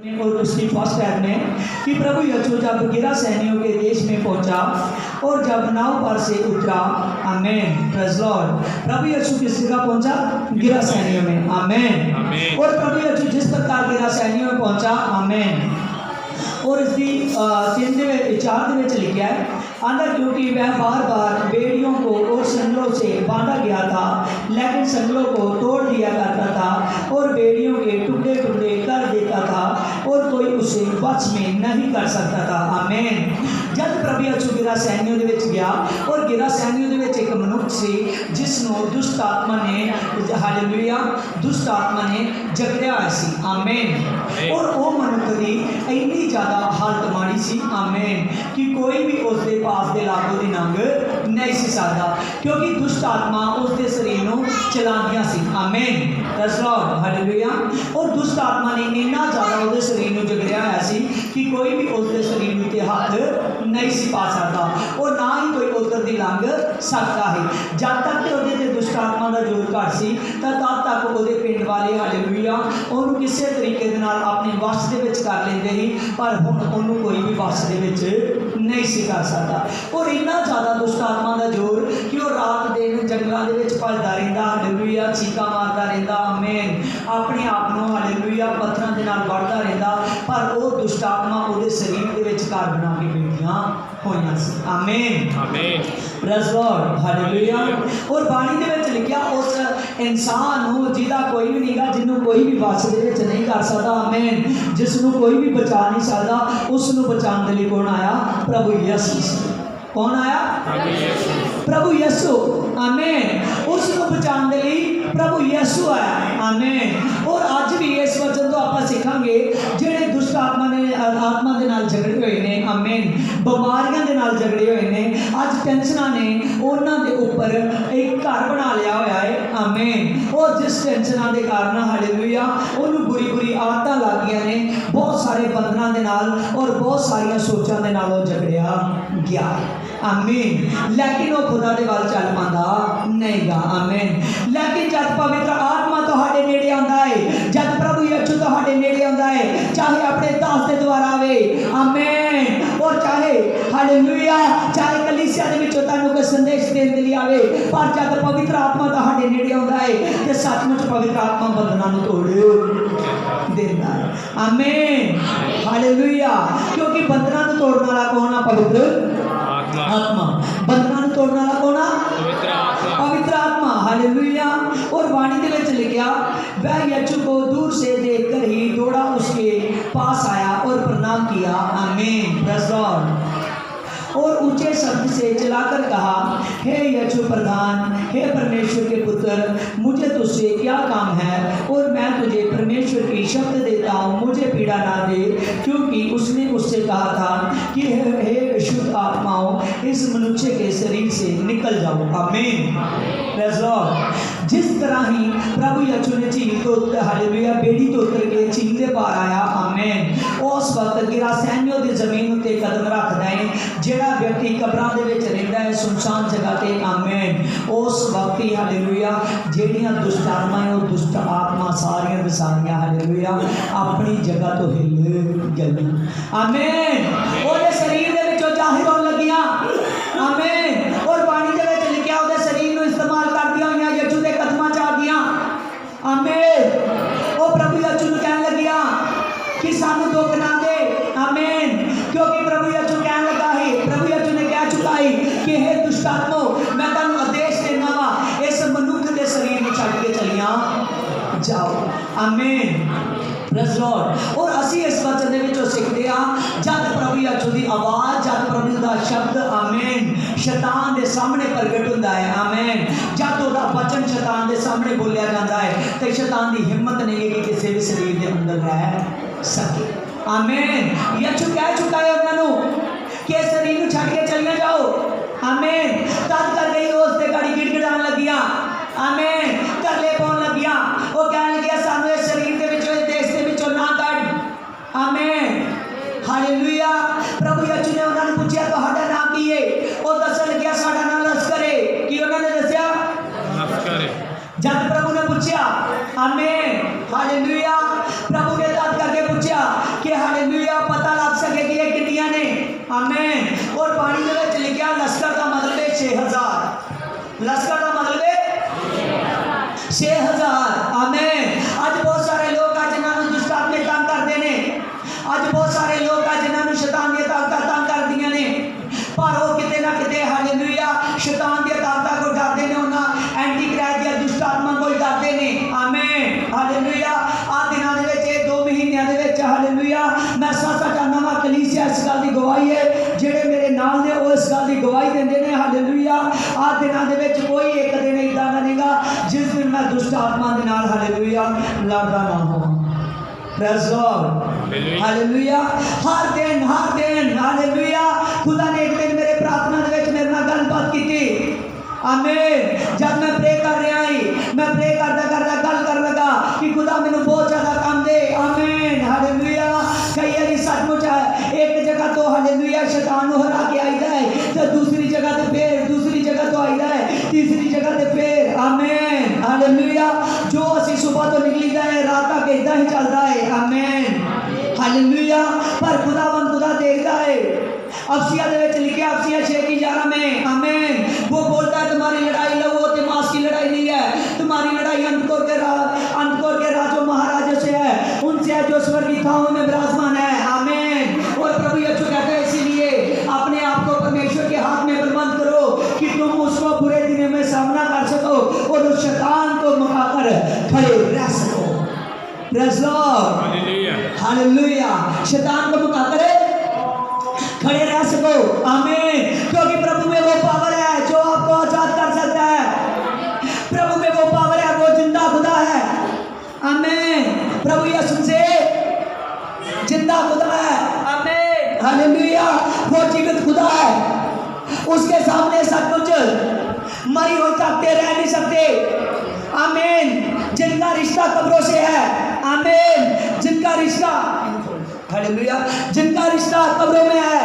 और उसकी first aid में कि प्रभु यीशु जब गिरासेनियों के देश में पहुंचा और जब नाव पर से उतरा, आमेन, प्रेज़ लॉर्ड। प्रभु यीशु किस जगह पहुंचा? गिरासेनियों में, आमेन। और प्रभु यीशु जिस प्रकार गिरासेनियों में पहुंचा, आमेन, और इसकी 3-4 में लिखा है अंदर, क्योंकि वह बार बार बेड़ियों को और संगलों से बांधा गया था, लेकिन संगलों को तोड़ दिया करता था और बेड़ियों के टुकड़े टुकड़े कर देता था और कोई उसे वश में नहीं कर सकता था, आमेन। जब प्रभु यीशु गिरासेनियों ਦੇ ਵਿੱਚ ਗਿਆ और गिरासेनियों ਦੇ ਵਿੱਚ एक मनुष्य ਸੀ जिसਨੂੰ दुष्ट आत्मा ने, हालेलुया, दुष्ट आत्मा ने जकड़िया होया सी, आमेन। और वो मनुष्य की इन्नी ज़्यादा हालत माड़ी सी, आमेन, कि कोई भी उसके पास के लागों की नंग नहीं सी सकता, क्योंकि दुष्ट आत्मा उसके शरीर को चलांदियां सी, आमेन, प्रेज़ लॉर्ड, हालेलुया। और दुष्ट आत्मा ने इन्ना ज़्यादा उसके शरीर को जकड़िया होया सी कि कोई भी उसके शरीर उत्ते हाथ नहीं सी पा सकता और ना ही कोई उधर दी लंघ सकता है। जब तक कि उहदे दुष्ट आत्मा का जोर घट सी तब तक उहदे पिंड वाले, हालेलुया, उन्होंने किसी तरीके दे नाल अपने वश दे विच कर लेंदे ही, पर हुण उन्होंने कोई भी वश दे विच नहीं सी कर सकता। और इन्ना ज़्यादा दुष्ट आत्मा का जोर कि वह रात दिन जंगलों के विच भजदा रहिंदा, हालेलुया, चीका मारदा रहिंदा, आमेन, अपने आप को, हालेलुया, पत्थरां दे नाल वढ़दा रहिंदा, पर वो दुष्ट आत्मा उहदे शरीर दे विच घर बना के बैठियां होइयां सी, आमेन, आमेन, प्रेज़ लॉर्ड, हालेलुया। और बाणी दे विच लिखिया उस इंसान नूं जिहदा कोई भी नहींगा, जिन्हों कोई भी वश दे विच नहीं कर सकदा, आमेन, जिसनों कोई भी बचा नहीं सकदा, उसनों बचाने लई कौन आया? प्रभु यीशु। कौन आया? प्रभु यीशु, आमेन। उसको बचाने लई प्रभु यीशु आया, आमेन। और अज भी इस वचन तो आप सीखांगे जेड़े दुष्ट आत्मा ने आत्मा दे नाल झगड़े हुए ने, आमेन, बीमारियां दे नाल झगड़े हुए ने, अज टेंशनां ने उन्हां दे उपर एक घर बना लिया होया है, आमेन। और जिस टेंशनां दे कारण, हालेलुया, उन्होंने बुरी बुरी आदतां लग गई ने, बहुत सारे बंधनां दे नाल और बहुत सारिया सोचां दे नाल झगड़िया गया, आमीन। लेकिन वो खुदा दे वाल चल पांदा नहीं गा, आमीन। लेकिन जब पवित्र आत्मा तुहाडे नेड़े आंदा है, जब प्रभु यीशु तुहाडे नेड़े आंदा है, चाहे अपने दास दे द्वारा आवे, आमीन, और चाहे, हालेलुया, चाहे कलीसिया दे विचों तुहानू कोई संदेश देण दे लई आवे, पर जब पवित्र आत्मा तुहाडे नेड़े आंदा है ते सचमुच पवित्र आत्मा बंधनां नूं तोड़ देंदा है, आमीन, हालेलुया। क्योंकि बंधनां नूं तोड़न वाला कौन आ? पवित्र आत्मा। बंधनां तोड़ने वाला कौन आ? पवित्र आत्मा, हालेलुया। और वाणी के विच लिखा, वह यीशु को दूर से देखकर ही दौड़ा उसके पास आया और प्रणाम किया, आमीन, प्रेज़ लॉर्ड। और ऊंचे शब्द से चिल्लाकर कहा, हे यीशु प्रधान, हे परमेश्वर के पुत्र, मुझे तुझसे क्या काम है और मैं तुझे परमेश्वर की शब्द देता हूँ, मुझे पीड़ा ना दे। क्योंकि उसने उससे कहा था कि हे शुद्ध आत्माओं, इस मनुष्य के शरीर से निकल जाओ, आमीन, प्रेज़ लॉर्ड। जिस तरह ही प्रभु यीशु ने झील तो, हालेलुया, बेड़ी तो उतर के झील के पार आया, आमीन, उस वक्त गिरासेनियों की जमीन उत्ते कदम रखदा है, जेड़ा व्यक्ति कब्रां दे विच रहिंदा है सुनसान जगह ते, आमीन, उस वक्त ही, हालेलुया, जेड़ियां दुष्ट आत्माएं और दुष्ट आत्मा सारियां दे सारियां, हालेलुया, अपनी जगह तो हिल गई, आमीन, ओदे शरीर दे विचों जाहिर होण लगियां, आमीन। और बाणी दे विच लिखिया ओदे शरीर नूं इस्तेमाल करदियां होइयां यीशु दे कदमां च आ गईयां, आमीन। ओ प्रभु यीशु नूं कहण लगियां कि सानू दुख ना दे, आमीन, क्योंकि प्रभु यीशु कहण लगा ही, प्रभु यीशु ने कह चुका है कि हे दुष्ट आत्मा, मैं तुहानू आदेश देना वा, इस मनुष्य के शरीर में छड्ड के चलियां जाओ, आमीन, प्रेज़ लॉर्ड। और असी इस वचन दे विचों सिखदे हां, जब प्रभु यीशु की आवाज़, जब प्रभु का शब्द, आमीन, शैतान के सामने प्रगट होता है, आमीन, जब उसका वचन शैतान के सामने बोलिया जाता है तो शैतान की हिम्मत नहीं है कि किसी भी शरीर के अंदर रह सके, आमीन। यीशु कह चुका है उन्होंने कि शरीर को छड्ड के चलिए जाओ, आमीन। तद कर गई उससे गाड़ी गिड़गिड़ान लगियां, आमीन, करले पाउण लगियां, वो कहण लगियां सानू इस शरीर के विचों, इस देश के विचों ना कढ, आमीन, हालेलुया। प्रभु यीशु ने उन्होंने पूछा तुहाडा नाम की है? वो दसन लगिया साडा नाम लश्कर है। कि उन्होंने दसिया? लश्कर है। जब प्रभु ने पूछा, आमीन, हालेलुया, प्रभु ने तद करके पूछा कि हालेलुया पता लग सके कि ये कितनियां ने। आमीन। और पानी दे विच लिखिया लश्कर का मतलब है 6000। लश्कर का मतलब है 6000। आमीन। आज बहुत सारे लोग आ जिन्होंने दुष्ट आत्मे तंग करते ने। आज बहुत सारे लोग आ जिन्होंने शैतान दी ताकत तंग कर दियां ने, पर वो किते ना किते हालेलुया शैतान दी ताकत को डरदे ने, उन्हां एंटी क्राइस्ट या दुष्ट आत्मा को डरदे ने। आमीन। हालेलुया। आ दिनां दे विच 2 महीनों दे विच हालेलुया मैं सच चाहना वा कलीसिया इस गल दी गवाही है, जेड़े मेरे नाल ने वो इस गल दी गवाही देंदे ने। हालेलुया। आ दिनां दे विच कोई एक दिन इदां दा नहींगा जिस दिन मैं दुष्ट आत्मा दे नाल हालेलुया लड़दा ना होवां। Praise God. हालेलुया। हर दिन हालेलुया खुदा ने एक दिन मेरे प्रार्थना दे विच मेरे नाल गलबात कीती। आमीन। जब मैं प्रे कर रहा ही, मैं प्रे करदा करदा गल कर लगा कि खुदा मैनू बहुत ज्यादा काम दे। आमीन। हालेलुया। कई बारी सचमुच एक जगह तो हालेलुया शैतान को हरा के आईदा है, तो दूसरी जगह ते फिर दूसरी जगह तो आईदा है, तीसरी जगह ते फिर। आमीन। हालेलुया। जो असी सुबह तो निकलीदा है रात तक इदां ही चलदा है। आमीन। हालेलुया। पर खुदावंद खुदा देखता है। अफसिया दे विच लिखिया अफसिया 6:11 में। आमीन। वो बोलता है तुम्हारी लड़ाई लहू और मांस की लड़ाई नहीं है, तुम्हारी लड़ाई अंधकोर के राजों महाराजों से है, उनसे है जो स्वर्गीय थाहों में विराजमान है। आमीन। और प्रभु यीशु कहता है इसीलिए अपने आप को परमेश्वर के हाथ में बलवंत करो कि तुम उसको बुरे दिनों में सामना कर सको और उस शैतान को मुकाकर खड़े रह सको। Praise Lord. हालेलुया। हालेलुया। शैतान को मुकाकर खड़े रह सको। आमीन। क्योंकि प्रभु में वो पावर है जो आपको आजाद कर सकता है। प्रभु में वो पावर है, वो जिंदा खुदा है। आमीन। प्रभु यीशु से जिंदा खुदा है। आमीन। हालेलुया। वो जीवित खुदा है, उसके सामने सब कुछ मरी हुई ताकतें रह नहीं सकते। आमीन। जिनका रिश्ता कब्रों से है। आमीन। जिनका रिश्ता हालेलुया जिनका रिश्ता कब्रों में है।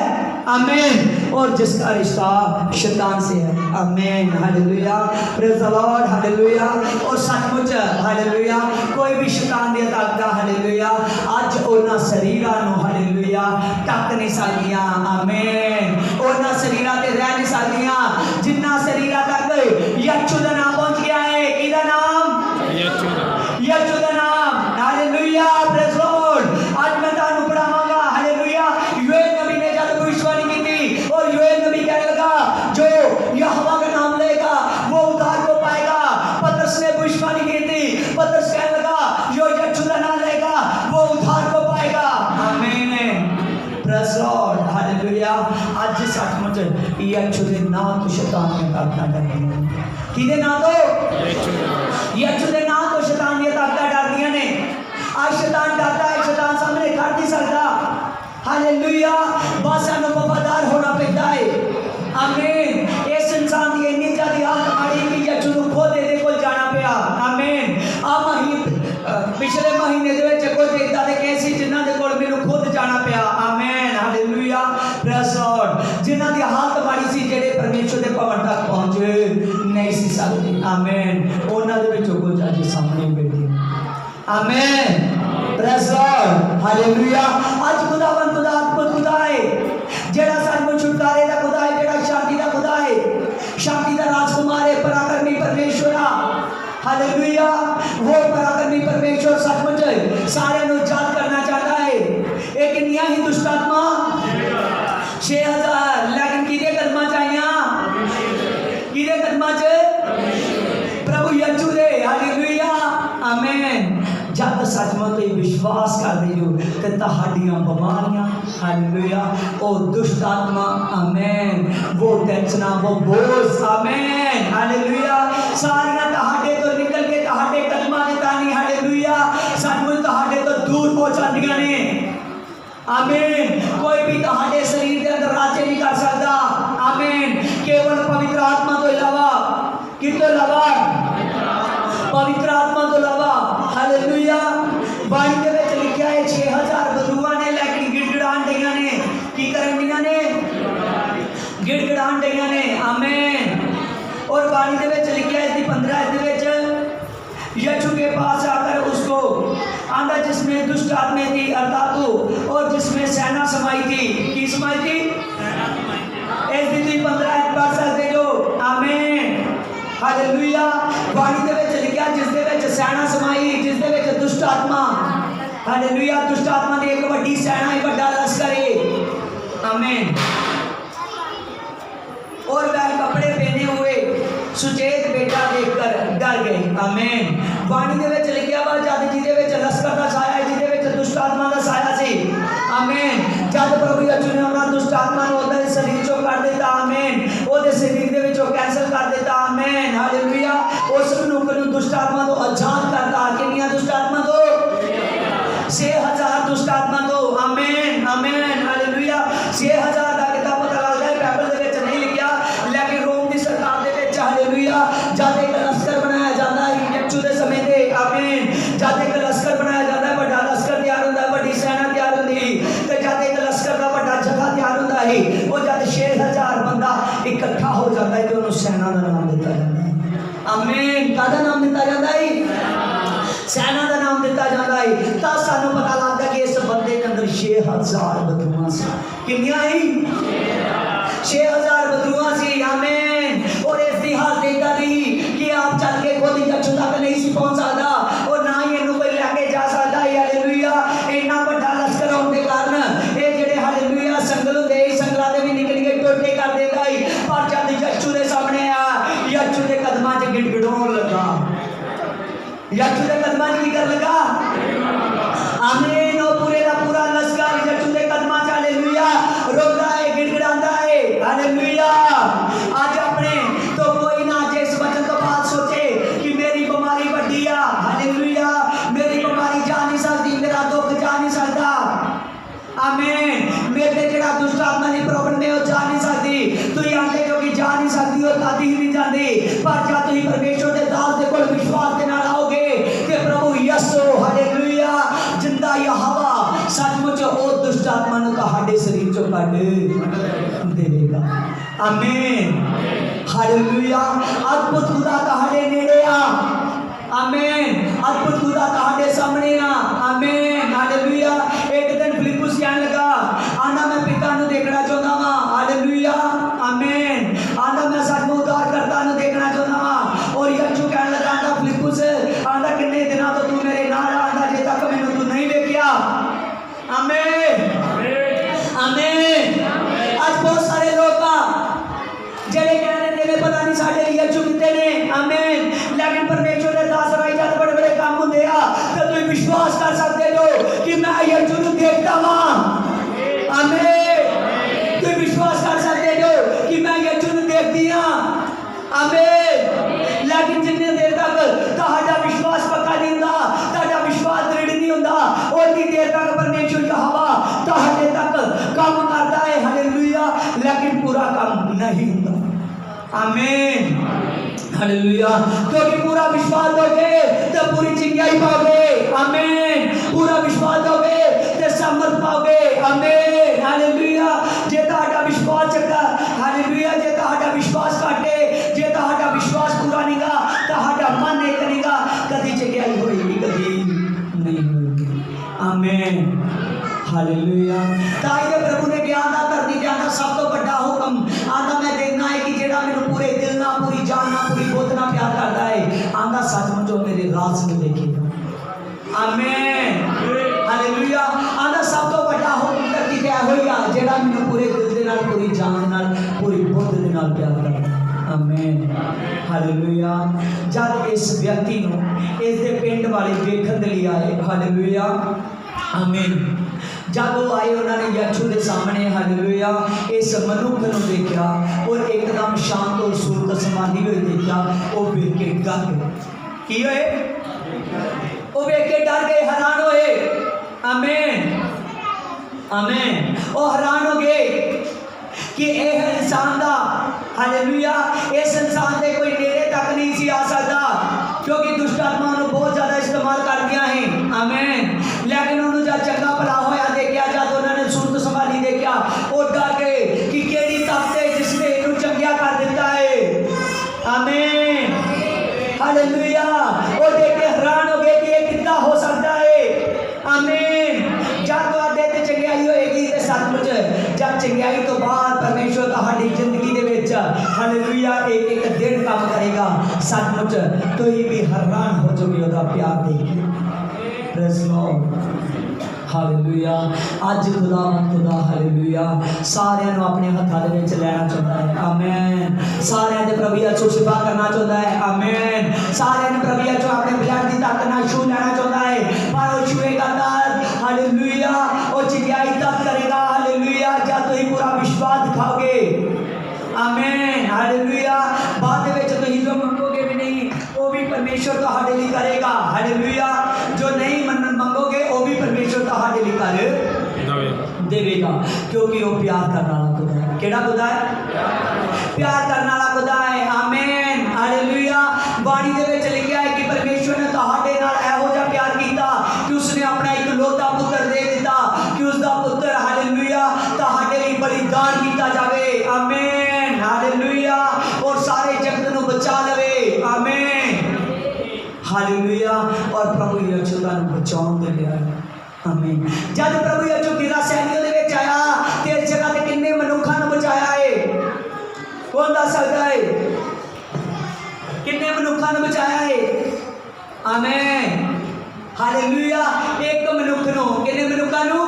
आमीन। और जिसका रिश्ता शैतान से है। आमीन। Hallelujah. Praise the Lord. Hallelujah. और सचमुच हालेलुया कोई भी शैतान दी ताकत हालेलुया आज उन्हां शरीरां नूं हालेलुया टक नहीं सकदियां। आमीन। उन्हां शरीरां ते रह नहीं सकदियां जिन्ना शरीरां तक यीशु दा नाम पहुंच गया है। किहदा नाम? यीशु दा नाम। हालेलुया। Praise the Lord. आज मैं तुहानू पढ़ावांगा हालेलुया योएल नबी ने जब भविष्यवाणी की थी और योएल नबी कहने लगा जो यहोवा का नाम लेगा वो उद्धार को पाएगा। पतरस ने भविष्यवाणी की थी, पतरस कहने लगा जो यीशु का नाम लेगा वो उद्धार को पाएगा। आमीन। Praise Lord. हालेलुया। आज सचमुच यीशु दे नाम तो शैतान ने ताकत डरदियां ने। किहदे नाम तो? यीशु दे नाम तो शैतान दी ताकत डरदियां ने। आज शैतान डरता है, शैतान सामने खड़ नहीं सकता। हालेलुया। बस सानू वफादार होना पैदा है। आमीन। इस इंसान की इन्नी ज्यादा हालत माड़ी कि यीशु नूं खुद इहदे कोल जाना पिया। आमीन। पिछले महीने दे विच कोई इदां दे केस सी जिन्हां दे कोल मैनूं खुद जाना पिया। आमीन। हालेलुया। Praise Lord. जिन्हां दी हालत माड़ी सी जेड़े परमेश्वर दे भवन तक पहुंच नहीं सी सकदे। आमीन। उन्हां दे विचों कुछ अज सामने बैठे। आमीन। Praise Lord. हालेलुया। आज खुदावंद खुदा अद्भुत खुदा है जेड़ा सानू छुटकारे दा खुदा है, जेड़ा शांति दा खुदा है, शांति दा राजकुमार है, पराक्रमी परमेश्वर। हालेलुया। वो पराक्रमी परमेश्वर सचमुच सारे नूं जात करना चाहता है। एक कितनियां ही दुष्ट आत्मा 6000 लेकिन किहदे कदमां च आईयां? किहदे कदमां च? प्रभु यीशु दे। हालेलुया। आमीन। जब सचमुच विश्वास कर दियो तो तहाड़ियां बीमारियां हालेलुया वो दुष्ट आत्मा आमीन वो टेंशना वो बोझ आमीन हालेलुया सारियां तहाड़े तो निकल के तहाड़े कदमां दे तानी हालेलुया सचमुच तहाड़े तो दूर हो जांदियां ने। आमीन। कोई भी तहाड़े शरीर के अंदर राज्य नहीं कर सकता। आमीन। केवल पवित्र आत्मा तो इलावा कितो इलावा पवित्र आत्मा तो इलावा हालेलुया। बाणी के विच लिखिया है 6000 बंदूकां ने लेकिन गिड़गिड़ान डईयां ने की करन डईयां ने गिड़गिड़ान डईयां ने। आमीन। और बाणी के विच लिखिया है इसकी 15 दे विच यीशु के पास आकर उसको आंदा जिसमें दुष्ट आत्मा थी अर्थात हालेलुया। बाणी दे विच लिखिया जिस दे विच सैना समाई, जिस दे विच दुष्ट आत्मा, हालेलुया, दुष्ट आत्मा दी एक वड्डी सैना है, वड्डा लश्कर है। आमीन। और वह कपड़े पहने हुए सुचेत बेटा देखकर डर गए। आमीन। बाणी दे विच लिखिया वा जद जिहदे विच लश्कर दा साया है, जिहदे विच दुष्ट आत्मा दा साया सी, आमीन, जद प्रभु यीशु ने उन्हां दुष्ट आत्मा नूं उहदे शरीर चों कढ दित्ता, आमीन, उहदे शरीर दे विचों कैंसल कर दित्ता, आमीन, हालेलुया। उस मनुख नूं दुष्ट आत्मा तों आजाद करता। कितनियां दुष्ट आत्मा तो 6000 दुष्ट आत्मा तो, आमीन, आमीन, हालेलुया। 6000 दा किताब पता लगदा है बाइबल दे विच नहीं लिखिया, लेकिन रोम दी सरकार दे विच, हालेलुया, जद एक लश्कर बनाया जाता है यीशु दे समय ते, आमीन, जद एक लश्कर बनाया जाता है, वड्डा लश्कर तैयार होंदा है, वड्डी सेना तैयार होंदी है, ते जद एक लश्कर दा वड्डा जत्था तैयार होंदा है, वो जद 6000 बंदा इकट्ठा हो जाता है तो उन्हें सेना का नाम दिता जाता है। आमीन। कादा नाम दिता जाता है? सेना का नाम दिता जाता है। तब सानू पता लगता कि इस बंदे के अंदर 6000 बदरूआ सी। कितनियां ही? 6000 बदरूआ सी। आमीन। और इसकी हालत इदा रही कि आप चल के खुद यीशु तक नहीं सी पहुंच सकता और ना ही इन्हू कोई लैके जा सकता है। हालेलुया। इन्ना बड़ा लश्कर होने के कारण ये जेडे हालेलुया संगल होंदे, संगलां दे भी निकल के टोटे कर देता है, पर जब यीशु दे सामने आ, यीशु दे कदमां च गिड़गिड़ाउण लगा। यीशु दे कदमां च की कर लगा? आमीन। और पूरे दा पूरा लश्कर यीशु दे कदमां च, हालेलुया, रोंदा है, गिड़गिड़ांदा है, हालेलुया। आज अपने तो कोई ना जिस वचन तो बात सोचे कि मेरी बीमारी वड्डी आ, हालेलुया, मेरी बीमारी जा नहीं सकती, मेरा दुख जा नहीं सकता, आमीन, मेरे जेड़ा दुष्ट आत्मा की प्रॉब्लम है वो जा नहीं सकती। तुम आते जो कि जा नहीं सकती और कदी ही नहीं जाती, पर जब तुम परमेश्वर के दास के कोल विश्वास के नाल आओगे कि प्रभु यीशु, हालेलुया, जिंदा यहोवा सचमुच ओ दुष्ट आत्मा नूं तुहाडे शरीर चों कढ देवेगा। आमीन, हालेलुया। अद्भुत खुदा तुहाडे नेड़े आ, आमीन, अद्भुत खुदा तुहाडे सामने आ, आमीन, हालेलुया। एक दिन फिलिप्पुस कहने लगा, आंदा मैं पिता नूं देखना चाहता वां, हालेलुया, आमीन, आंदा मैं सचमुच उद्धारकर्ता नूं देखना चाहता वां। और यीशु कहने लगा, आंदा फिलिप्पुस, आंदा कितने दिनों तो तू मेरे नाल आंदा जे तक मैनूं तू नहीं देखिया। आमीन, आमीन। आज बहुत सारे लोग जेडे कहने ने पता नहीं साडे लिए यीशु कितने ने, आमीन, लेकिन परमेश्वर के दास राई जद बड़े बड़े काम होंदे आ तो तुम विश्वास कर सकते हो कि मैं यीशु नूं देखता वां, आमीन, तुम विश्वास कर सकते हो कि मैं यीशु नूं देखदी हां, आमीन। लेकिन जिन्ने देर तक तुहाडा विश्वास पक्का नहीं हुंदा, तुहाडा विश्वास दृढ़ नहीं हुंदा, उतनी देर तक परमेश्वर यहोवा तुहाडे तक काम करता है, हालेलुया, लेकिन पूरा काम नहीं हुंदा। आमीन, हालेलुया। क्योंकि पूरा विश्वास दोगे तो पूरी चिंगाई पाओगे, आमीन, पूरा विश्वास दोगे तो सामर्थ पाओगे, आमीन, हालेलुया। जे तुहाडा विश्वास चंगा, हालेलुया, जे तुहाडा विश्वास घटे, जे तुहाडा विश्वास पूरा नहीं गा, तुहाडा मन एक नहीं गा, कदी चिंगाई होएगी, कदी नहीं होएगी, आमीन, हालेलुया। ताई दे प्रभु ने ज्ञान दा धरती ते आंदा सब तो बड़ा हुक्म आंदा मैं देखना है कि जेड़ा मेनू पूरे दिल ना, पूरी जान ना, पूरी बुद्ध ना प्यार करता है, आंदा सचमुच मेरे राज में देखेगा, आमीन, हालेलुया। आंदा सब तो बड़ा हुक्म धरती ते होइया जेड़ा मेनू पूरे दिल दे नाल, पूरी जान दे नाल, पूरी बुद्ध दे नाल प्यार करता है, आमीन, हालेलुया। जब इस व्यक्ति नूं इस दे पिंड वाले देखण दे लई आए, हालेलुया, आमीन, जब वो आए उन्होंने यीशु के सामने, हालेलुया, इस मनुख को देखा और एकदम शांत और सूरत समाधि हुई देखा, वो वेख के डर गए। की होए? वो वेख के डर गए, हैरान होए, आमीन, आमीन। वो हैरान हो गए कि यह इंसान का, हालेलुया, इस इंसान के कोई नेड़े तक नहीं सी आ सकता क्योंकि दुष्ट आत्मा बहुत ज़्यादा इस्तेमाल कर दिया है, आमीन। लेकिन उन्होंने जब चंगा भला होया देखा, जब उन्होंने सूरत संभाली देखा, वो डर गए कि केड़ी ताकत है जिसने इन्हू चंगिया कर दिता है, आमीन, हालेलुया। वो देख के हैरान हो गए कि ये कितना हो सकता है, आमीन। जब तुहाडे ते चंगियाई होएगी ते सचमुच जब चंगियाई तो बाद परमेश्वर तुहाडी जिंदगी दे विच विच हालेलुया एक एक दिन काम करेगा सचमुच तो ये भी हैरान हो जाओगे उसका प्यार देख के। Praise Lord hallelujah. अज खुदा हालेलुया सारिਆਂ ਨੂੰ ਆਪਣੇ ਹੱਥਾਂ ਦੇ ਵਿੱਚ ਲੈਣਾ ਚਾਹੁੰਦਾ ਹੈ। आमेन। सारिਆਂ ਦੇ प्रभु यीशु सेवा करना चाਹੁੰਦਾ है। आमेन। सारिਆਂ ਨੂੰ प्रभु यीशु अपने ब्लड ਦੀ ताकਤ ਨਾਲ छू ਲੈਣਾ ਚਾਹੁੰਦਾ है पर वो छूएगा तब हालेलुया वो चिड़ियाई तब करेगा हालेलुया जब तुम पूरा विश्वास दिखाओगे। Amen hallelujah. बाद में तुम जो मंगोगे भी नहीं वो भी परमेश्वर तुम्हारे लिए करेगा। हालेलुया। जो नहीं मंगोगे वो भी परमेश्वर तुम्हारे लिए कर देगा क्योंकि वो प्यार करने वाला खुदा है। केड़ा खुदा है? प्यार करने वाला खुदा है। आमीन हालेलुया। बाणी दे विच लिखिया है कि परमेश्वर ने तुहाडे नाल एहो जिहा प्यार कीता कि उसने अपना इकलौता पुत्र दे दिता कि उसका पुत्र हालेलुया तुहाडे लई बलिदान कीता जावे। आमीन हालेलुया। और सारे जगत नूं बचा लवे। आमीन हालेलुया। और प्रभु यीशु दा बचाउण दे लिया है। आमीन। जब प्रभु यीशु गिरासेनियों दे विच आया ते इस जगह ते किन्ने मनुखां नूं बचाया है? कौन दस सकदा है? किन्ने मनुखां नूं बचाया है? आमीन हालेलुया। एक मनुख नूं किन्ने मनुखां नूं?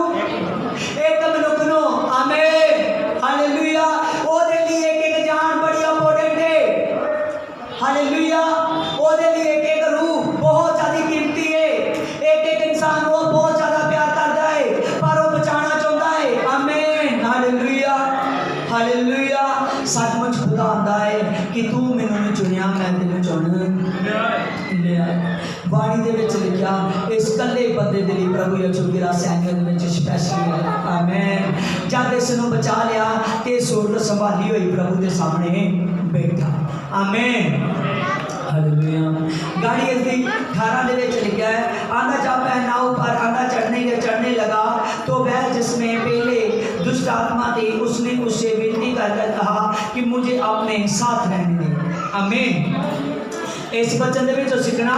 एक मनुख नूं। आमीन हालेलुया। ओदे लिए एक एक जान बड़ी इंपोर्टेंट है। हालेलुया। ओदे लिए एक एक रूह बहुत ज्यादा कीमती है। एक एक इंसान वो बहुत ज्यादा प्यार करता है पर वो बचाना चाहता है। आमीन हालेलुया हालेलुया। सचमुच खुदा आंदा है कि तू मैनू नहीं चुनिया मैं तेनू चुन लिया। बाणी दे विच लिखिया इस कल्ले बंदे दे लई प्रभु यीशु गिरासेनियों दे विच स्पेशली है। आमीन। जद इस नूं बचा लिया ते सूरत संभाली हुई प्रभु दे सामने बैठा। आमीन हालेलुया। गाड़ी इसकी 18 दे विच लिखा है आंदा जब वह नाव पर आंदा चढ़ने लगा तो वह जिसमें पहले दुष्ट आत्मा थी उसने उससे विनती करके कहा कि मुझे अपने साथ रहने दे। आमीन। इस वचन दे विच सीखना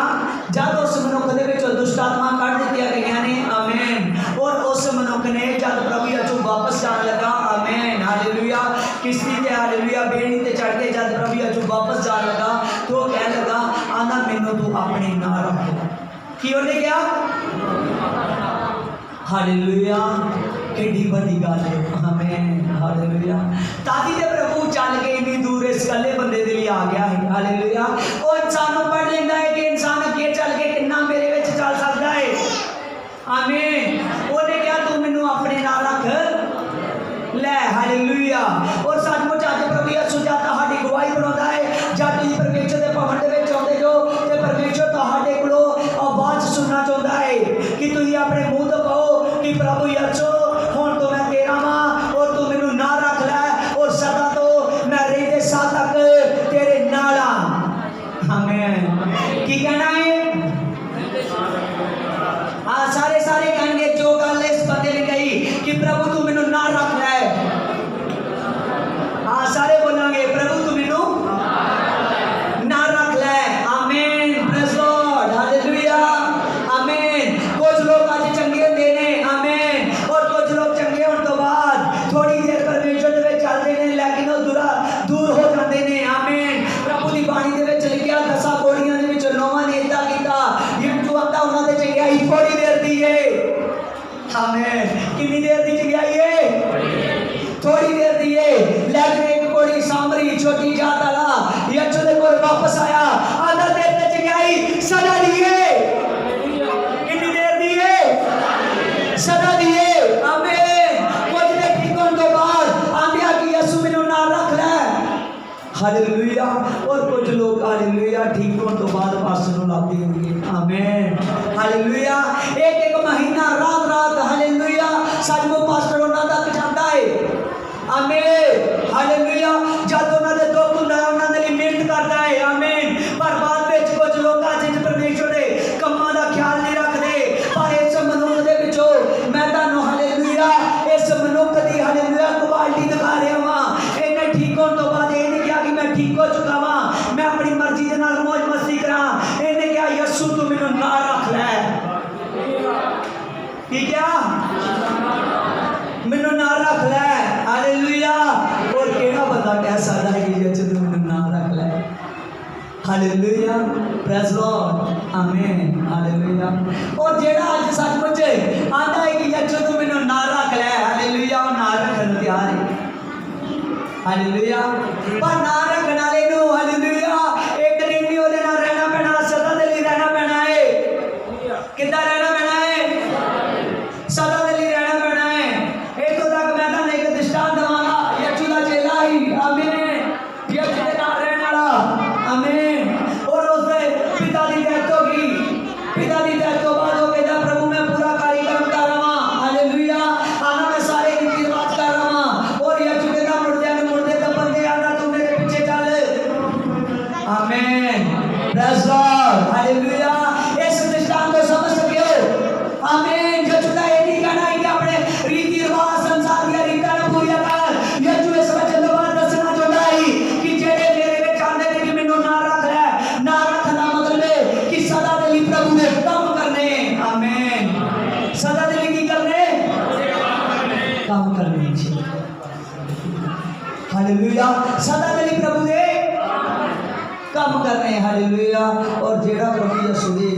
जब उस मनुख दे विच दुष्ट आत्मा कढ़ दित्तियां गईयां ने। आमीन। और उस मनुख ने जब प्रभु यीशु वापस जाने लगा। आमीन हालेलुया। किश्ती ते हालेलुया बेड़ी ते चढ़ के जब प्रभु यीशु वापस जाने लगा तो कह लगा आंदा मैनू तू अपने नाल रख। की उन्हें क्या? हालेलुया। किड्डी बड़ी गल है। आमीन हालेलुया। तादी दे प्रभु चल के इन्नी दूर इस कल्ले बंदे दे लिए आ गया है। हालेलुया। और इंसान पढ़ लेंदा है कि इंसान अगे चल के कितना मेरे विच चल सकदा है। आमीन। उन्हें क्या तू मैनू अपने नाल रख ले। हालेलुया। और सचमुच अज प्रभु यीशु जब तुहाडी गवाही बनाउंदा है जब तुसीं परमेश्वर दे भवन दे विच आउंदे जो ते परमेश्वर तुहाडे कोलों आवाज़ सुनना चाहुंदा है कि तुसीं अपने मुंह तो कहो कि प्रभु यीशु हुण तो मैं तेरा वां और तू मैनू नाल रख लै और सदा तो मैं रहिंदे साल तक तेरे नाल हां। आमीन। की कहना है? हाँ सारे कहेंगे जो गल इस बंदे ने कही कि प्रभु तू मैनू नाल रख लै। हाँ सारे बोलेंगे प्रभु तू मैनू नाल रख लै। आमीन प्रेज़ लॉर्ड हालेलुया। आमीन। कुछ लोग आज चंगे होंदे ने। आमीन। और कुछ लोग चंगे होने तो बाद थोड़ी देर परमेश्वर दे विच चलदे ने लेकिन वो दूर हो जाते हैं। आमीन। प्रभु की बाणी दे विच लिखिया 10 कोड़ियां दे विच 9 ने इदां कीता जिन्हों आंदा उन्हां दे चंगियाई थोड़ी देर दी है। आमीन। कितनी देर दी चंगियाई है? थोड़ी देर दी है। लेकिन एक कोड़ी सामरी छोटी जात वाला यीशु दे कोल वापस आया आंदा देर ते चंगियाई सदा दी है। कितनी देर दी है? सदा दी है। आमीन। कुछ दे ठीक होने तो बाद आंदिया कि यीशु मैनू नाल रख लै। हालेलुया। और कुछ लोग हालेलुया ठीक होने तो बाद पास्टर नूं लाते होंगे। आमीन हालेलुया। एक एक महीना रात हालेलुया सचमुच पास्टर उन्हां तक जाता है। आमीन हालेलुया। जब उन्होंने दुख होंदा है उन्होंने लिए मेहनत करता है। आमीन। पर बाद में कुछ लोग जिस परमेश्वर के कामां दा ख्याल नहीं रखते पर इस मनुख दे विचों मैं तुहानूं हालेलुया इस मनुख दी हालेलुया क्वालिटी दिखा रहा वां। इन्हें ठीक होने तो बाद ये नहीं कहा कि मैं ठीक हो चुका वां मैं अपनी मर्जी के नाल मौज मस्ती करा। इन्हें कहा यीशु तू मैनूं नाल रख लै। की क्या? मैनू नाल रख लै। हालेलुया। और केड़ा बंदा कह सकदा है कि हालेलुया, प्रेज लॉर्ड, आमीन, हालेलुया। और जेड़ा अज सचमुच आंदा है कि यीशु तू मैनू ना रख ले, हालेलुया, वो ना रखन तैयार है, हालेलुया। पर ना रखने वाले नू, हालेलुया, एक दिन नहीं ओदे नाल रहना पैना, सदा दे लई रहना पैना है। किद्दां रहना पैना है? सदा दे लई रहना पैना है। इत्थों तक मैं तुहानू एक दृष्टांत देवांगा, यीशु दा चेला ही, आमीन, यीशु दे नाल रहने वाला, आमीन। और उसके पिता की डेथ हो गई, पिता की डेथ तो बाद हो कहता प्रभु मैं पूरा कार्यक्रम कर रहा हूं, हालेलुया, आना मैं सारे रीति रिवाज कर रहा हूं। और यीशु कहता मुर्दे तो बंदे आना तू मेरे पीछे चल, आमीन, प्रेज लॉर्ड, हालेलुया। इस दृष्टांत को समझ सके हो, आमीन। यीशु का ये नहीं कहना है कि अपने रीति रिवाज संसार की रीतां ने पूरी कर, यीशु इस वचन के बाद दसना चाहता है कि जेड़े मेरे विच आंदे ने कि मैनू ना रख ले, ना रखना मतलब है कि सदा दे लई प्रभु ने काम करने, आमीन, सदा दे लई की करने, काम करने जी, हालेलुया, सदा दे लई प्रभु ने काम करने, हालेलुया। और जेड़ा प्रभु यीशु दे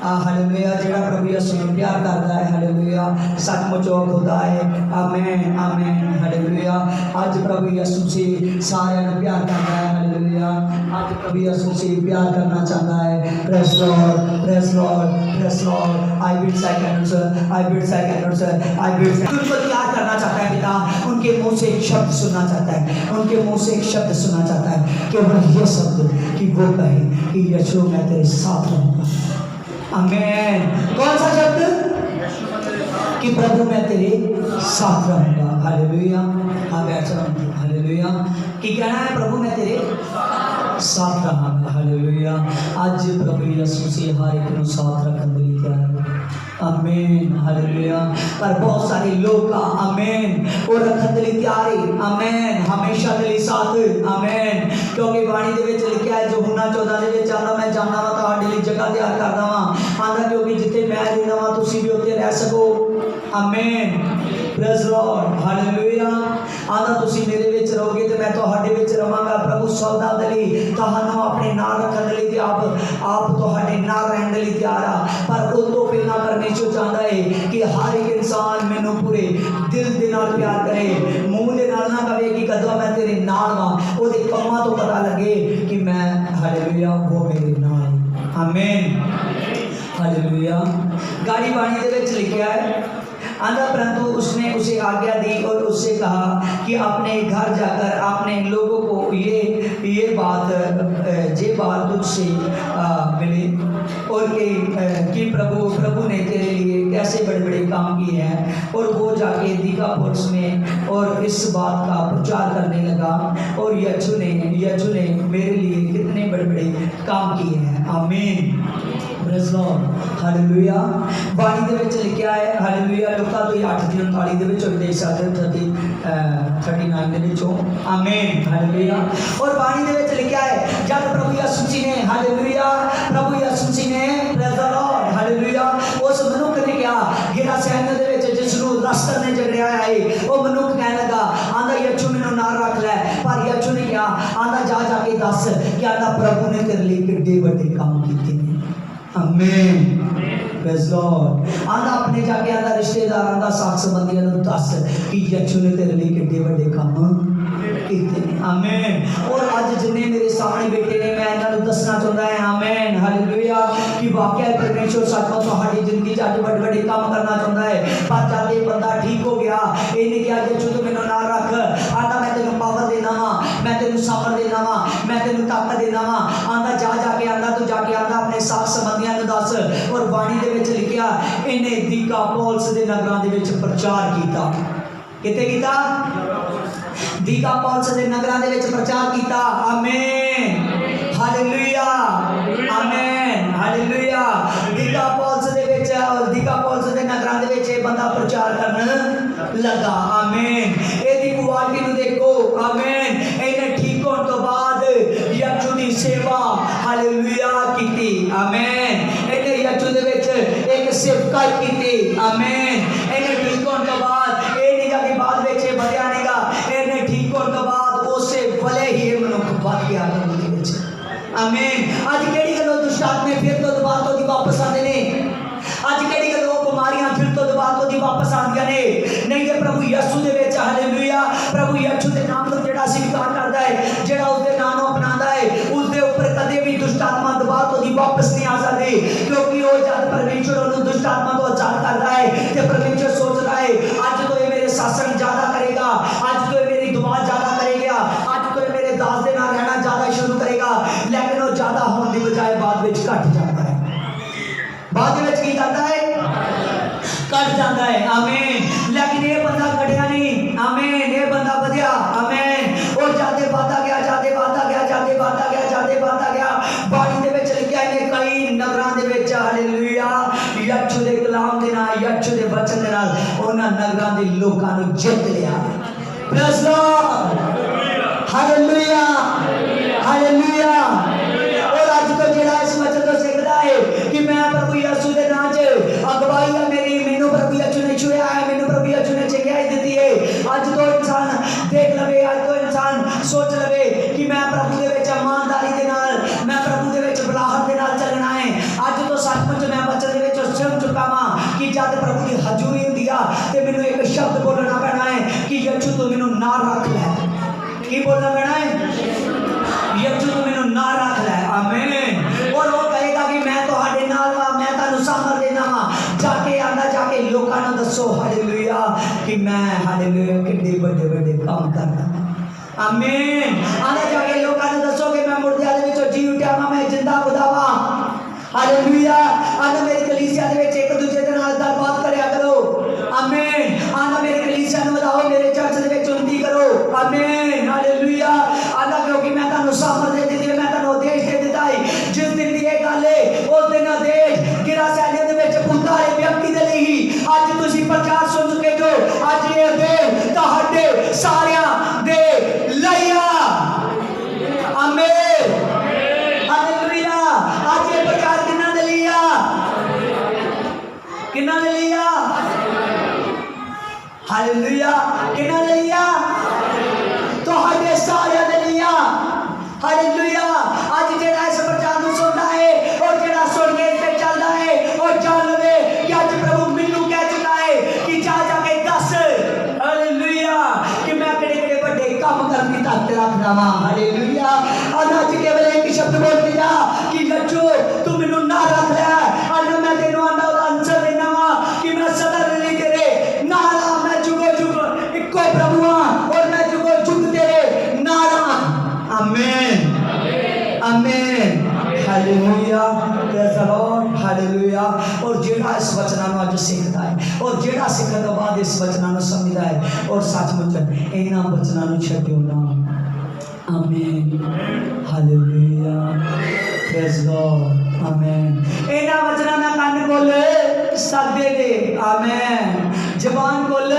हालेलुया, जेड़ा प्रभु यीशु नूं प्यार करदा है, हालेलुया, सचमुच वो खुदा है, आमीन, आमीन, हालेलुया। आज प्रभु यीशु से सारे नूं प्यार करदा है, हालेलुया, आज प्रभु यीशु से प्यार करना चाहता है, praise Lord, praise Lord, praise Lord. I bid seconds, I bid seconds, I bid उनको प्यार करना चाहता है पिता, उनके मुंह से एक शब्द सुनना चाहता है, उनके मुंह से एक शब्द सुनना चाहता है, केवल ये शब्द कि वो कहे कि यीशु मैं तेरे साथ रहूंगा, आमीन। कौन सा शब्द? कि प्रभु मैं तेरे साथ रहूंगा, हालेलुया, हाँ बैठ जाओ, हालेलुया। कि कहना है प्रभु मैं तेरे साथ रहूंगा, हालेलुया। आज प्रभु यीशु से हर एक को साथ रखने के लिए तैयार है, आमीन, हालेलुया। पर बहुत सारे लोग का आमीन और रखने के लिए तैयार है, आमीन, हमेशा के लिए साथ, आमीन। क्योंकि बाणी दे विच लिखिया है यूहन्ना 14 दे विच आंदा मैं जाना वा तुहाडे लई जगह तैयार करदा वां, आंदा क्योंकि जिथे मैं रहंदा वां तुसीं भी उत्थे रह सको, आमीन, प्रेज लॉर्ड, हालेलुया। आंदा तुसीं मेरे विच रहोगे ते मैं तुहाडे विच रहांगा। प्रभु सौदा दे लई तुहानू अपने नाल रखण लई ते आप तुहाडे नाल रहण दे लई तैयार आ। पर उस तो पहला परमेश्वर चाहता है कि हर एक इंसान मैनू पूरे दिल दे नाल प्यार करे, मुंह दे नाल ना कहे कि कदों मैं तेरे नाल वां, ओदे कम्मां तो पता लगे कि मैं, हालेलुया, वो मेरे नाल, आमीन, हालेलुया। गाड़ी बाणी दे विच लिखिया है, आंदा परंतु उसने उसे आज्ञा दी और उससे कहा कि अपने घर जाकर अपने लोगों को ये बात तुझसे मिले और कि प्रभु ने तेरे लिए कैसे बड़े बड़े काम किए हैं। और वो जाके दिकापुरुष में और इस बात का प्रचार करने लगा, और यीशु ने मेरे लिए कितने बड़े बड़े काम किए हैं, आमीन, प्रेज लॉर्ड, हालेलुया। बाणी दे विच लिखिया है, हालेलुया, लुका 8:39 दे विच देख सकदे 39 दे विचों, आमीन, हालेलुया। और बाणी दे विच लिखिया है जब प्रभु यीशु जी ने, हालेलुया, प्रभु यीशु जी ने, प्रेज लॉर्ड, हालेलुया, उस मनुख ने कहा गिरा सैन्य दे विच जिसनूं रस्तर ने झगड़िया है, वो मनुख कहने लगा, आंदा यीशु मैनूं ना रख लै। पर यीशु ने कहा, आंदा जाके दस कि आंदा प्रभु ने तेरे लिए किड्डे वड्डे काम कीते ने, आमीन, प्रेज लॉर्ड। आंदा अपने जाके आंदा रिश्तेदारां दा साथ संबंधियां नूं दस कि यीशु ने तेरे लिए किड्डे वड्डे काम कीते ने, आमीन। और अज जिन्ने मेरे सामने बैठे ने मैं इन्हां नूं दसना चाहुंदा है, आमीन, हालेलुया, कि वाकई परमेश्वर सचमुच तुहाडी जिंदगी च अज बड़े बड़े काम करना चाहुंदा है। पर जब ये बंदा ठीक हो गया, इहने कहा यीशु तू मैनूं ना रख, आंदा मैं तेनूं पावर देना वा, मैं तेनूं सामर देना वा, मैं तेनूं ताकत देना वा, आंदा जाके आंदा तू जाके आंदा अपने साथ संबंधियां नूं दस। और बाणी दे विच लिखिया इहने दिकापुरुष दे नगरां दे विच प्रचार कीता, किथे कीता? दिकापुरुष दे नगरां दे विच प्रचार कीता, आमीन, हालेलुया, आमीन, हालेलुया। दिकापुरुष दे विच दिकापुरुष दे नगरां दे विच बंदा प्रचार करन लगा, आमीन। इहदी क्वालिटी नूं देखो, आमीन। इहने ठीक होण तो बाद यीशु दी सेवा, हालेलुया, कीती, आमीन। इहने यीशु दे विच एक सेवकाई कीती, आमीन। इहने ठीक होण तो बाद इह नहीं गा कि बाद विच बढ़िया नहीं गा, इहने ठीक होण तो बाद उसे भले ही मनुख वध गया, आमीन। नहीं तो प्रभु यीशु दे विच हालेलुया प्रभु यीशु दे नाम तो जेड़ा स्वीकार करदा है जेड़ा उसदे नाम नूं अपनांदा है उसदे ऊपर कदे भी दुष्ट आत्मा दबाव तो दी वापस नहीं आ सकदी क्योंकि वो जब परमेश्वर उन्हें दुष्ट आत्मा तो आजाद करता है तो परमेश्वर सोचता है आज तो ये मेरे शासन ज्यादा करेगा आज तो ये मेरी दुआ ज्यादा करेगा आज तो ये मेरे दास दे नाल रहना ज्यादा शुरू करेगा लेकिन वो ज्यादा होने की बजाय बाद में घट जाता है बाद में की करता है कट जाता है आमीन लेकिन ये बंदा कटिया नहीं आमीन ये बंदा बढ़िया आमीन और जाते बाता गया जाते बाता गया जाते बाता गया जाते बाता गया बाणी दे विच लिखिया ने कई नगरां दे विच हालेलुया यीशु दे कलाम दे नाल यीशु दे वचन दे नाल उन्हां नगरां दे लोकां नूं जित लिया प्रेज़ लॉर्ड हालेलुया हालेलुया और आज तो जेड़ा इस वचन तो सिखदा है कि मैं प्रभु यीशु दे नाम च अगवाई है मेरी मेनू प्रभु यीशु ने छुया है मेनू प्रभु यीशु ने चंगाई दी है आज तो इंसान देख लवे आज तो इंसान सोच लवे कि मैं प्रभु दे विच ईमानदारी दे नाल मैं प्रभु दे विच बलाहट दे नाल चलना है आज तो सचमुच मैं वचन दे विच सुन चुका हां कि जद प्रभु दी हजूरी हुंदी आ ते मैनू एक शब्द बोलना पैना है कि यीशु तू मैनू ना रख ले की बोलना पैना है यीशु तू मैनू ना रख ले आमीन और वो कहेगा कि मैं तुहाडे नाल वा मैं तानू सामर देना वा जाके आंदा जाके लोकां नूं दसो हालेलुया कि मैं हालेलुया कितने बड़े बड़े काम करदा आमीन आंदा जाके लोकां नूं दसो कि मैं मुर्दियां दे विचों जी उठिया वा मैं जिंदा खुदा वा हालेलुया आंदा मेरी कलीसिया दे विच एक दूजे दे नाल गलबात करया करो आमीन आंदा मेरी कलीसिया नूं वधाओ मेरे चर्च दे विच उन्नति करो आमीन हालेलुया आंदा क्योंकि मैं तानू सामर दे दी मैं तानू देश दे दिता है जिस दिन दी ये गल है उस दिन देश गिरा सैनियों दे विच पुंदा है व्यक्ति दे लई आज तुसी प्रचार सुन चुके जो आज ये देश तुहाडे सारियां दे लई आ आमीन हालेलुया आज ये प्रचार किन्ना दे लई आ किन्ना दे लई आ हालेलुया किन्ना दे लई आ तुहाडे सारियां दे लई आ हालेलुया आज जेड़ा इस प्रचार नूं सुनदा है और जेड़ा सुन के इस पे चलदा है और जान लवे कि आज प्रभु मैनू कह चुका है कि जा जाके दस हालेलुया कि मैं केड़े-केड़े बड़े काम करन दी ताकत रखदा वां हालेलुया आज केवल एक शब्द बोल के जा कि यीशु तू मैनू ना रख ले आज मैं तेनू आंदा ओदा आंसर देना वां कि मैं सदा रली तेरे नाल मैं जुगो जुग इक्को प्रभु हां और मैं जुगो जुग तेरे नाल आमीन आमीन hallelujah praise the Lord hallelujah और जेड़ा इस वचना नु आज सीखदा है और जेड़ा सीखण तो बाद इस वचना नु समझदा है और सचमुच इन्हां वचना नु छड्डियो ना आमीन हालेलुया प्रेज़ द लॉर्ड आमीन इन्हां वचना ना कान बोल सकदे ने आमीन जबान बोल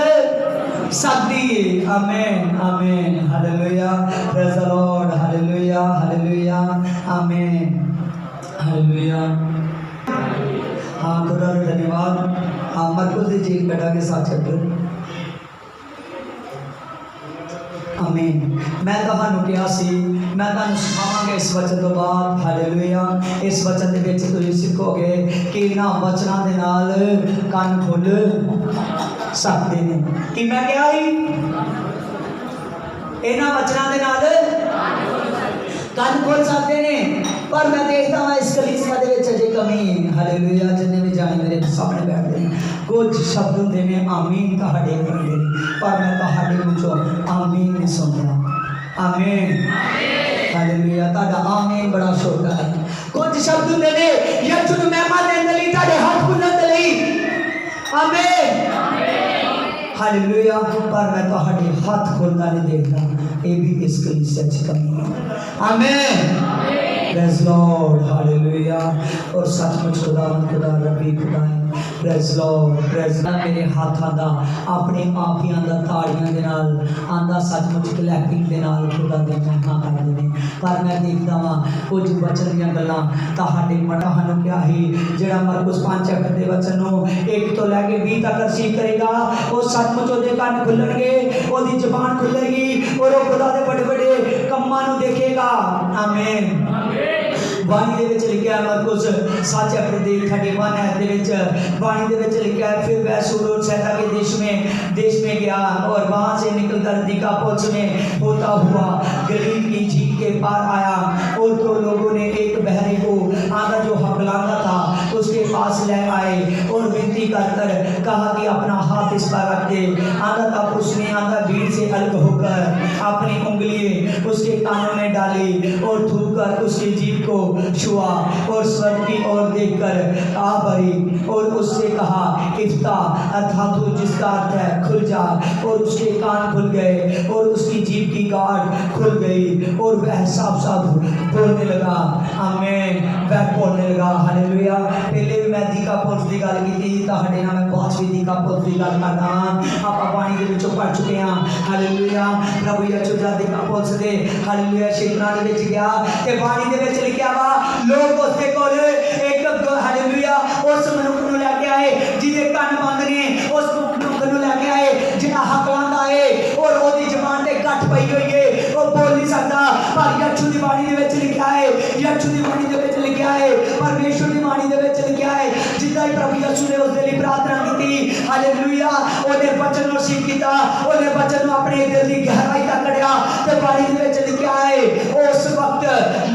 सकती आमीन आमीन hallelujah praise the Lord hallelujah hallelujah आमीन हालेलुया हाँ खुदा का धन्यवाद हाँ मरकुस दी जेल बेटा के साथ चल आमीन मैं तुहानू कहा सी मैं तुहानू सिखावांगा इस वचन तो बाद हालेलुया इस वचन दे विच तुसीं सिखोगे कि इन्हां वचनां दे नाल कान खुल सकते हैं कि मैं क्या ही इन्हां वचनां दे नाल कान खोल सकते ने पर मैं देखता हूं इस कलीसिया दे विच अजे कमी है हालेलुया जिन्ने भी जाने मेरे सामने बैठते हैं कुछ शब्द होंदे ने आमीन तुहाडे कहंदे ने पर मैं तुहाडे मुंहों आमीन नहीं सुनदा आमीन हालेलुया ताड़ा आमीन बड़ा छोटा है कुछ शब्द होंदे ने यीशु नूं महिमा देण लई ताड़े हाथ खुलण दे लई आमीन हालेलुया पर मैं तुहाडे हाथ खोलदा नहीं देखदा ये भी इस कलीसिया च कमी है आमीन प्रेज़ लॉर्ड हालेलुया और सचमुच खुदा रब्बी खुदा है प्रेज़ लॉर्ड प्रेज़ मेरे हाथां दा अपने माफियां दा ताड़ियां दे नाल आंदा सचमुच क्लैपिंग दे नाल खुदा दे महिमा करदे ने पर मैं देखदा वां कुछ वचन दीयां गल्लां तुहाडे मनां नूं क्या ही जेड़ा मरकुस 5 अखर दे वचन नूं 1 तो लेके 20 तक रिसीव करेगा वो सचमुच ओदे कान खुलणगे ओदी जुबान खुलेगी और वो खुदा दे बड़े बड़े कम्मां नूं देखेगा आमीन बाणी दे विच लिखिया मरकुस 7 अध्याय 31 है दे विच बाणी दे विच लिखिया है, फिर वह सूर और सैदा के देश में गया और वहां से निकलकर दिकापुलिस में होता हुआ गलील की झील के पार आया। और तो लोगों ने एक बहरे को आंधा जो हकलाता था उसके पास ले आए और विनती कर कर कहा कि अपना हाथ इस पर रख दे। आंधा तब उसने आंधा भीड़ से अलग होकर अपनी उंगलियां उसके कानों में डाली और थूक कर उसकी जीभ को छुआ और स्वर्ग की ओर देखकर आ भरी और उससे कहा इफ्ता, अर्थात जिसका अर्थ है खुल जा। और उसके कान खुल गए और उसकी जीभ की गांठ खुल गई और वह साफ साफ बोलने लगा। आमीन। वह बोलने लगा। हालेलुया। पहले भी मैं दिकापुलिस की गल की थी, ਤੁਹਾਡੇ ਨਾਲ मैं पांचवी दिकापुलिस की गल करदा। ਆਪਾਂ पानी के विचों पढ़ चुके हैं। हालेलुया। प्रभु यीशु जद दिकापुलिस दे हालेलुया क्षेत्रां दे विच गया ते पानी दे विच लिखिया वा लोग उसदे कोल एक हालेलुया उस मनुख नूं लैके आए जिहदे कान बंद ने, उस मनुख नूं लैके आए जिहड़ा हकलांदा है और ओदी जुबान ते कट पई होई है, वो बोल नहीं सकता। पर यीशु दी बाणी दे विच लिखिया है, यीशु दी बाणी दे विच लिखिया है, परमेश्वर दी बाणी दे विच लिखिया है जिद्दां ही प्रभु यीशु ने उस दे लई प्रार्थना की। हालेलुया। ओने वचन नूं सीख कीता, ओने वचन नूं अपने दिल दी गहराई तक कढ़िया ते बाणी दे विच लिखिया है उस वक्त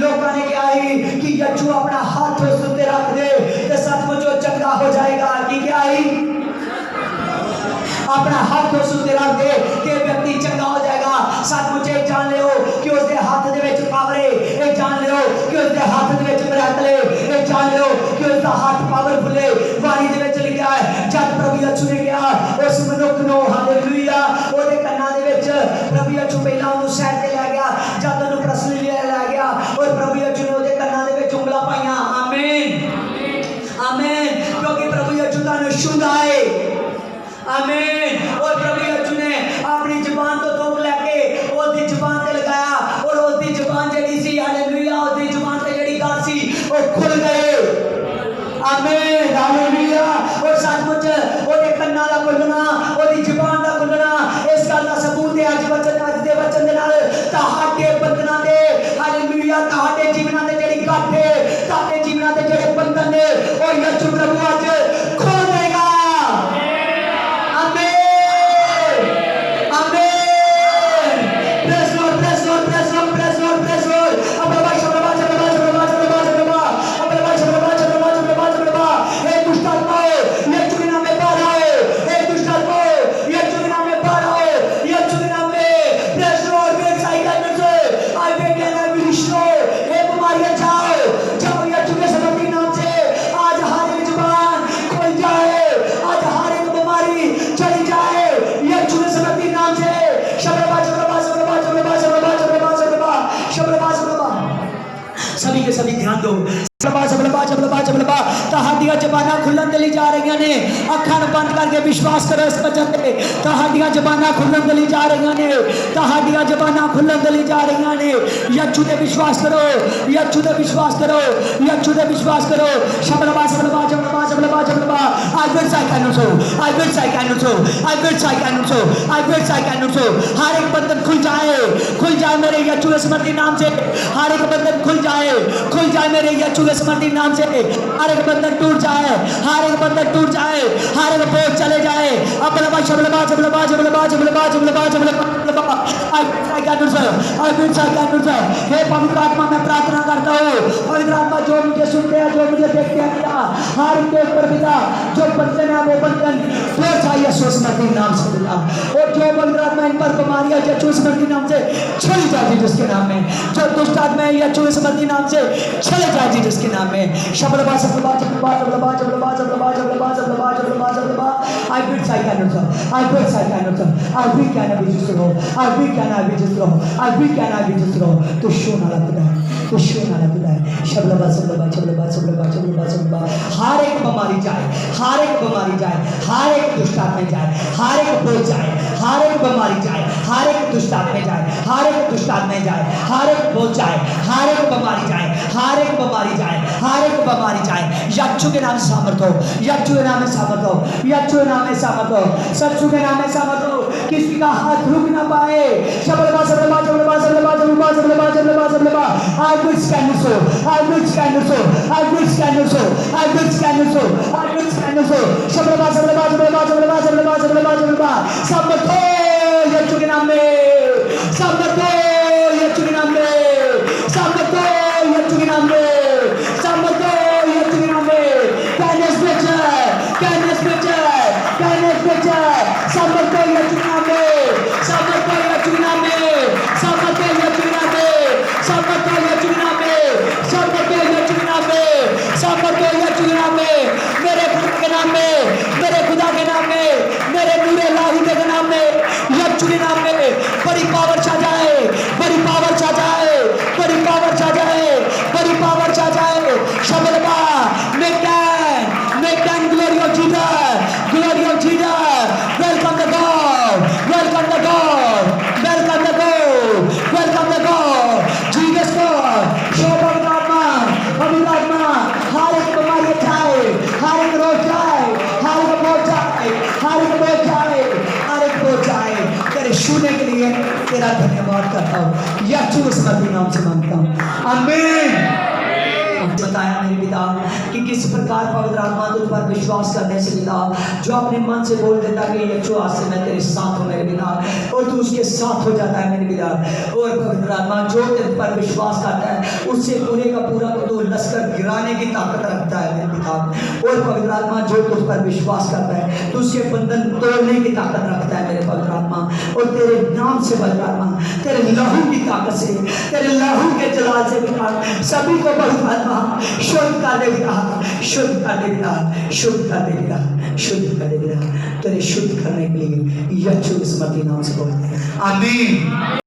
लोकां ने कहा है कि यीशु अपना हाथ उस उत्ते रख दे ते सचमुच वो चंगा हो जाएगा। कि क्या है? अपना हाथ उस उत्ते रख दे कि व्यक्ति चंगा हो जाएगा। सचमुच ये जान लियो कि उसके हाथ दे विच पावर है, ये जान लियो कि उसके हाथ दे विच मिराकल है, ये जान लियो कि उसका हाथ पावरफुल है। वाणी दे विच लिखिया है जब प्रभु यीशु ने कहा उस मनुख नूं हालेलुया ओदे कन्नां दे विच प्रभु यीशु पहला उन्हें सैर ते लै गया, जब उन्हें प्रश्न लै गया और प्रभु यीशु ने ओदे कन्नां दे विच उंगलां पाईयां। आमीन। आमीन। क्योंकि प्रभु यीशु तानूं छूंदा है। आमीन। और प्रभु यीशु ने अपनी जुबान तो थूक लैके उसकी जुबान ते लगाया और उसकी जुबान जड़ी सी हालेलुया उसकी जुबान ते जड़ी गाल सी वो खुल गए। आमीन। हालेलुया। और सचमुच ओदे कन्नां दा खुलना, ओदी जुबान दा खुलना इस गल दा सबूत है अज दे वचन दे नाल तुहाडे बंधनां दे हालेलुया तुहाडे जीवनां दे जड़ी गांठ है, तुहाडे जीवनां दे जड़े बंधन ने और यीशु प्रभु अज खोल देगा। सभी ध्यान दो। तुहाडियां ज़बानां खुलण दे लई जा रही ने। अखां बंद करके विश्वास करो इस वचन ते। तुहाडियां ज़बानां खुलण दे लई जा रही ने। तुहाडियां ज़बानां खुलण दे लई जा रही ने। यीशु ते विश्वास करो, यीशु ते विश्वास करो, यीशु ते विश्वास करो। शबलबा शबलबा शबलबा शबलबा शबलबा। I will say can so, I will say can so, I will say can so, I will say can so। हर एक बंधन खुल जाए मेरे यीशु के समर्थी नाम से। हर एक बंधन खुल जाए मेरे यीशु के समर्थी नाम से। हर एक बंधन टूट जाए, हर एक बंधन टूट जाए, हर एक बोझ चले जाए। अबलबा शबलबा शबलबा शबलबा शबलबा शबलबा शबलबा। I will say can so। हे पवित्र आत्मा मैं प्रार्थना करता हूँ, पवित्र आत्मा जो मुझे सुनते हैं, जो मुझे देखते हैं पिता, हर के ऊपर पिता जो बंधन है वो बंधन तोड़ जाए यीशु मसीह नाम से पिता। और जो पवित्र आत्मा इन पर बीमारियां यीशु मसीह नाम से चली जाए जिसके नाम में, जो दुष्ट आत्मा है यीशु मसीह नाम से चले जाए जिसके नाम में। शबलबा शबलबा शबलबा शबलबा शबलबा शबलबा शबलबा शबलबा शबलबा शबलबा। I will say can so, I will say can so, I will can be just ro, I will can be just ro, I will can be just ro। तो शो ना लगता है, तो शो ना लगता है। शबलबा शबलबा शबलबा शबलबा शबलबा शबलबा। हर एक बीमारी जाए, हर एक बीमारी जाए, हर एक दुष्ट आत्मा जाए, हर एक बोझ जाए, हर एक बीमारी जाए, हर एक दुष्ट आत्मा जाए, हर एक दुष्ट आत्मा जाए, हर एक बोझ जाए, हर एक बीमारी जाए, हर एक बीमारी जाए, हर एक बीमारी जाए। यीशु के नाम से सामर्थ हो, यीशु के नाम में सामर्थ हो, यीशु के नाम में सामर्थ हो, सच्चू के नाम में सामर्थ हो। किसी का हाथ रुक ना पाए। शबलबा शबलबा शबलबा शबलबा शबलबा शबलबा शबलबा शबलबा I will stand so, I will stand so, I will stand so, I will stand so, I will stand so. शबलबा शबलबा शबलबा शबलबा शबलबा शबलबा शबलबा सबको यीशु के नाम में, सबको यीशु के नाम में, सबको यीशु के नाम में, सबको यीशु के नाम में। कैनेस बेचा, कैनेस बेचा, कैनेस बेचा, सबको यीशु के नाम में, सबको यीशु के नाम में, सबको यीशु के नाम में, सबको यीशु के नाम में, सबको यीशु के नाम में, सबको यीशु के नाम में, मेरे खुदा के नाम में, मेरे खुदा के नाम में, मेरे नूरे लाहू के नाम में, यीशु के नाम में बड़ी पावर छा जाए, बड़ी पावर छा जाए, बड़ी पावर छा जाए, बड़ी पावर छा जाए। शबलबा make glory of Jesus, glory of Jesus. Welcome the God, welcome the God, welcome the God, welcome the God. Jesus God, show पवित्र आत्मा, हर एक बीमारी जाए, हर एक रोग जाए, हर एक मौत जाए, हर एक मौत जाए, हर एक मौत जाए। तेरे छूने के लिए तेरा धन्यवाद करता हूँ, यीशु मसीह के नाम से मांगता हूँ, आमीन। बताया मेरे पिता कि किस प्रकार पवित्र आत्मा तुझ पर विश्वास करने से पिता जो अपने मन से बोल देता कि यीशु आज से मैं तेरे साथ हूँ मेरे पिता, और तू उसके साथ हो जाता है मेरे पिता। और पवित्र आत्मा जो तुझ पर विश्वास करता है उससे पूरे का पूरा तो लश्कर गिराने की ताकत रखता है मेरे पिता। और पवित्र आत्मा जो तुझ पर विश्वास करता है तो उसके बंधन तोड़ने की ताकत रखता है मेरे पवित्र आत्मा। और तेरे नाम से पवित्र आत्मा, तेरे लहू की ताकत से, तेरे लहू के जलाल से पिता सभी को पवित्र आत्मा शुद्ध कर देगा, शुद्ध कर देगा, शुद्ध कर देगा, शुद्ध कर देगा। तेरे शुद्ध करने के लिए यीशु के नाम से बोलते हैं, आमीन।